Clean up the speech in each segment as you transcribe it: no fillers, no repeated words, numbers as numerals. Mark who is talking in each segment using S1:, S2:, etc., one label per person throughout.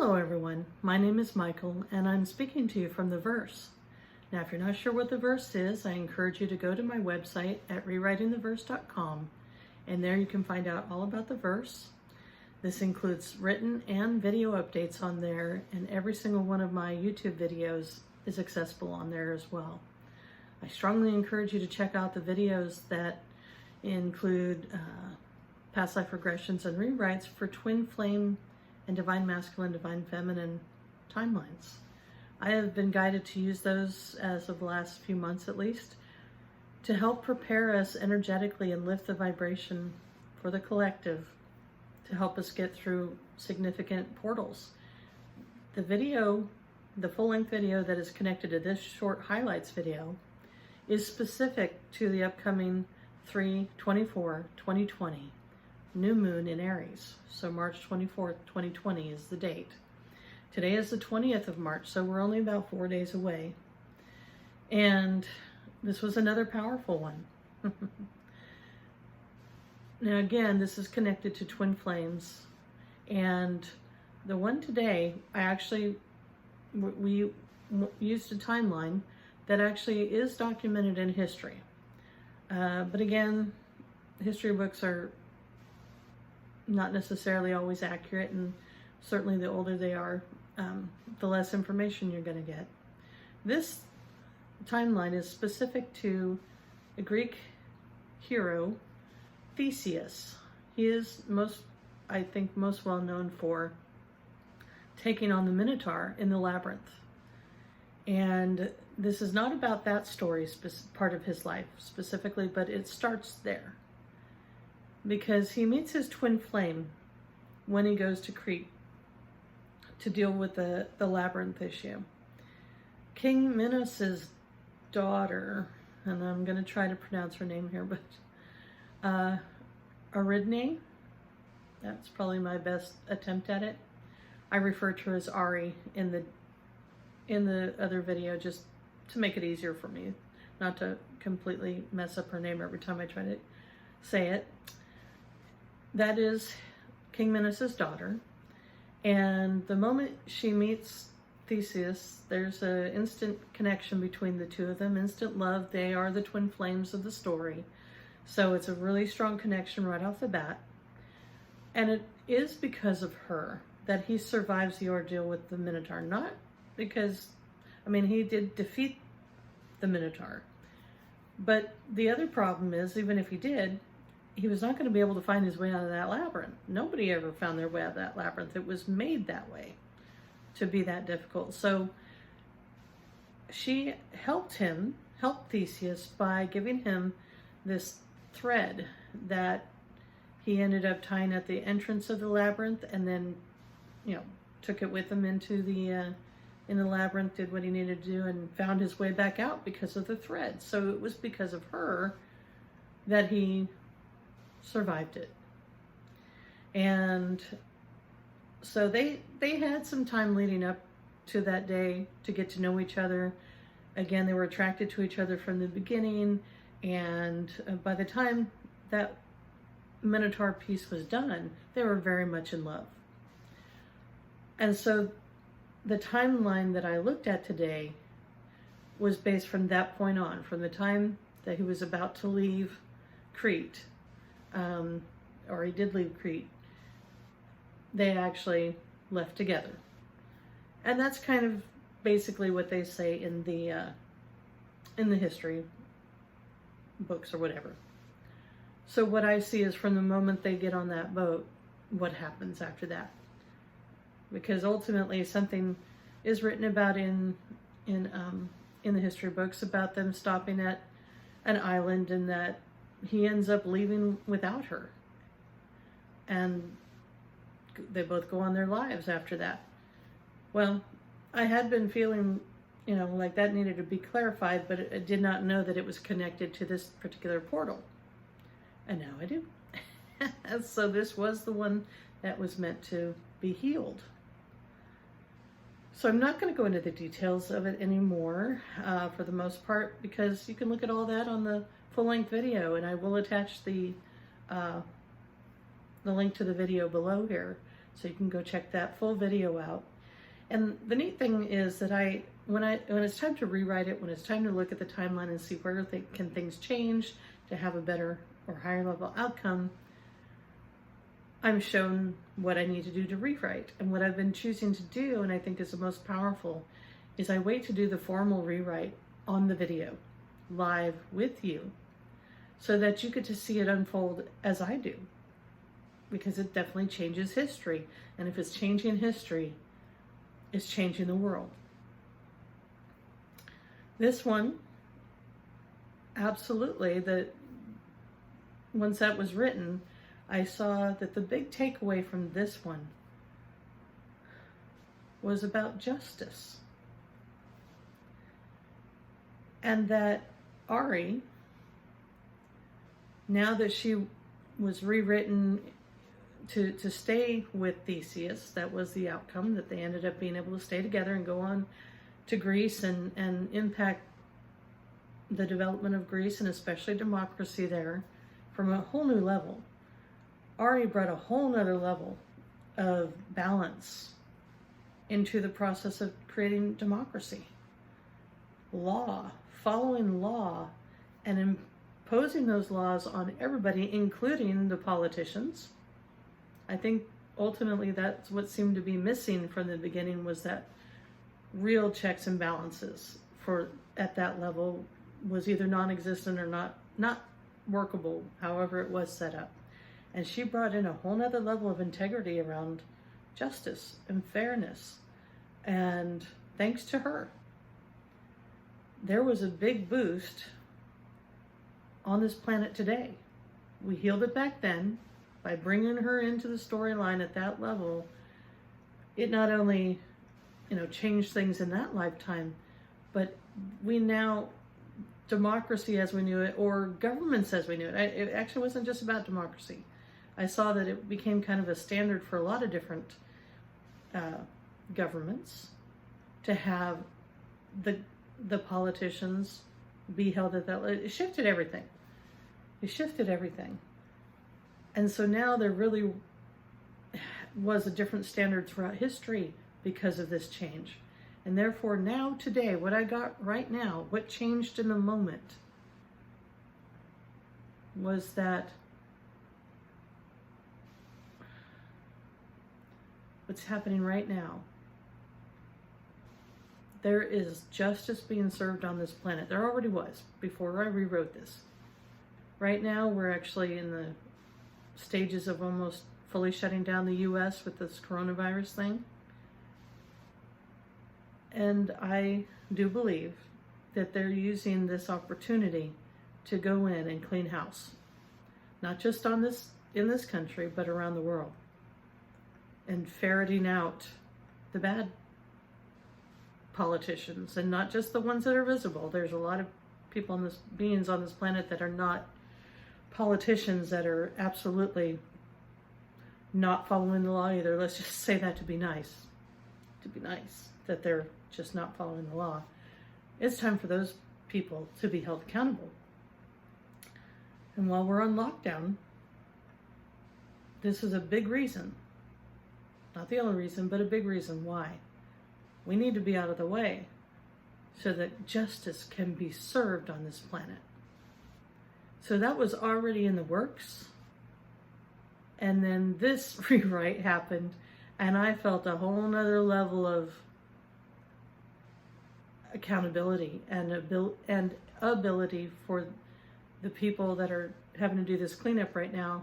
S1: Hello everyone, my name is Michael and I'm speaking to you from the verse. Now if you're not sure what the verse is, I encourage you to go to my website at rewritingtheverse.com and there you can find out all about the verse. This includes written and video updates on there, and every single one of my YouTube videos is accessible on there as well. I strongly encourage you to check out the videos that include past life regressions and rewrites for twin flame and divine masculine, divine feminine timelines. I have been guided to use those as of the last few months at least to help prepare us energetically and lift the vibration for the collective to help us get through significant portals. The video, the full-length video that is connected to this short highlights video is specific to the upcoming 3/24/2020 new moon in Aries. So March 24th, 2020 is the date. Today is the 20th of March, so we're only about 4 days away. And this was another powerful one. Now again, this is connected to twin flames. And the one today, we used a timeline that actually is documented in history. But again, history books are not necessarily always accurate, and certainly the older they are, the less information you're going to get. This timeline is specific to a Greek hero, Theseus. He is I think most well known for taking on the Minotaur in the labyrinth. And this is not about that story, part of his life specifically, but it starts there. Because he meets his twin flame when he goes to Crete to deal with the labyrinth issue. King Minos' daughter, and I'm going to try to pronounce her name here, but Aridne, that's probably my best attempt at it. I refer to her as Ari in the other video just to make it easier for me, not to completely mess up her name every time I try to say it. That is King Minos' daughter, and the moment she meets Theseus, there's an instant connection between the two of them, instant love. They are the twin flames of the story, so it's a really strong connection right off the bat. And it is because of her that he survives the ordeal with the Minotaur, not because, I mean, he did defeat the Minotaur, but the other problem is, even if he did, he was not going to be able to find his way out of that labyrinth. Nobody ever found their way out of that labyrinth. It was made that way to be that difficult. So she helped Theseus by giving him this thread that he ended up tying at the entrance of the labyrinth, and then, took it with him into the in the labyrinth, did what he needed to do, and found his way back out because of the thread. So it was because of her that he survived it. And so they had some time leading up to that day to get to know each other. Again, they were attracted to each other from the beginning, and by the time that Minotaur piece was done, they were very much in love. And so the timeline that I looked at today was based from that point on, from the time that he was about to leave Crete, or he did leave Crete, they actually left together. And that's kind of basically what they say in the history books or whatever. So what I see is from the moment they get on that boat, what happens after that. Because ultimately something is written about in the history books about them stopping at an island, and that he ends up leaving without her. And they both go on their lives after that. Well, I had been feeling, like that needed to be clarified, but I did not know that it was connected to this particular portal. And now I do. So this was the one that was meant to be healed. So I'm not going to go into the details of it anymore for the most part, because you can look at all that on the full-length video, and I will attach the link to the video below here, so you can go check that full video out. And the neat thing is that when it's time to rewrite it, when it's time to look at the timeline and see where can things change to have a better or higher level outcome, I'm shown what I need to do to rewrite. And what I've been choosing to do, and I think is the most powerful, is I wait to do the formal rewrite on the video, live with you, so that you get to see it unfold as I do. Because it definitely changes history. And if it's changing history, it's changing the world. This one, absolutely, once that was written, I saw that the big takeaway from this one was about justice. And that Ari, now that she was rewritten to stay with Theseus, that was the outcome, that they ended up being able to stay together and go on to Greece and impact the development of Greece and especially democracy there from a whole new level. Ari brought a whole nother level of balance into the process of creating democracy. Law, following law, and imposing those laws on everybody, including the politicians. I think ultimately that's what seemed to be missing from the beginning, was that real checks and balances at that level was either non-existent or not workable, however it was set up. And she brought in a whole nother level of integrity around justice and fairness. And thanks to her, there was a big boost on this planet today. We healed it back then by bringing her into the storyline at that level. It not only, changed things in that lifetime, but we now, democracy as we knew it, or governments as we knew it. It actually wasn't just about democracy. I saw that it became kind of a standard for a lot of different governments to have the politicians be held at that level. It shifted everything. And so now there really was a different standard throughout history because of this change. And therefore now, today, what I got right now, what changed in the moment, was that what's happening right now, there is justice being served on this planet. There already was before I rewrote this. Right now, we're actually in the stages of almost fully shutting down the US with this coronavirus thing. And I do believe that they're using this opportunity to go in and clean house. Not just in this country, but around the world. And ferreting out the bad politicians, and not just the ones that are visible. There's a lot of beings on this planet that are not politicians, that are absolutely not following the law either. Let's just say that to be nice, that they're just not following the law. It's time for those people to be held accountable. And while we're on lockdown, this is a big reason, not the only reason, but a big reason why we need to be out of the way so that justice can be served on this planet. So that was already in the works. And then this rewrite happened, and I felt a whole nother level of accountability and ability for the people that are having to do this cleanup right now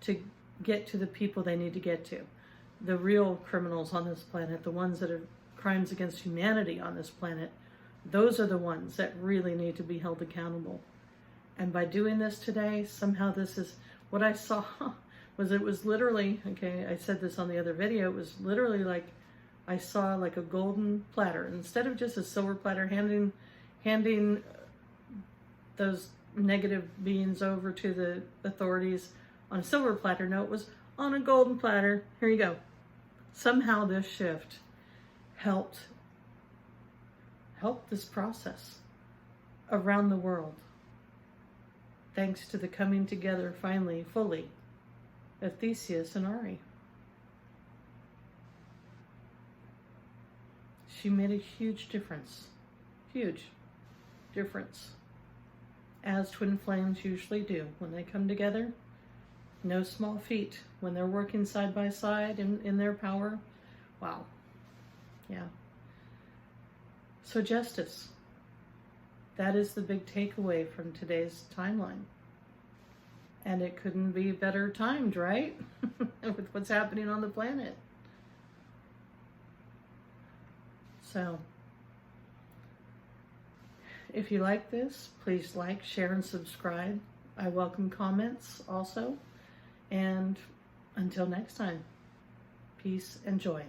S1: to get to the people they need to get to. The real criminals on this planet, the ones that are crimes against humanity on this planet, those are the ones that really need to be held accountable. And by doing this today, somehow this is what I saw. It was literally, okay, I said this on the other video, it was literally like I saw like a golden platter. Instead of just a silver platter handing those negative beings over to the authorities on a silver platter. No, it was on a golden platter. Here you go. Somehow this shift helped this process around the world. Thanks to the coming together finally, fully, of Theseus and Ari. she made a huge difference. Huge difference. As twin flames usually do when they come together. No small feat when they're working side by side in their power. Wow. Yeah. So justice. That is the big takeaway from today's timeline. And it couldn't be better timed, right? With what's happening on the planet. So, if you like this, please like, share, and subscribe. I welcome comments also. And until next time, peace and joy.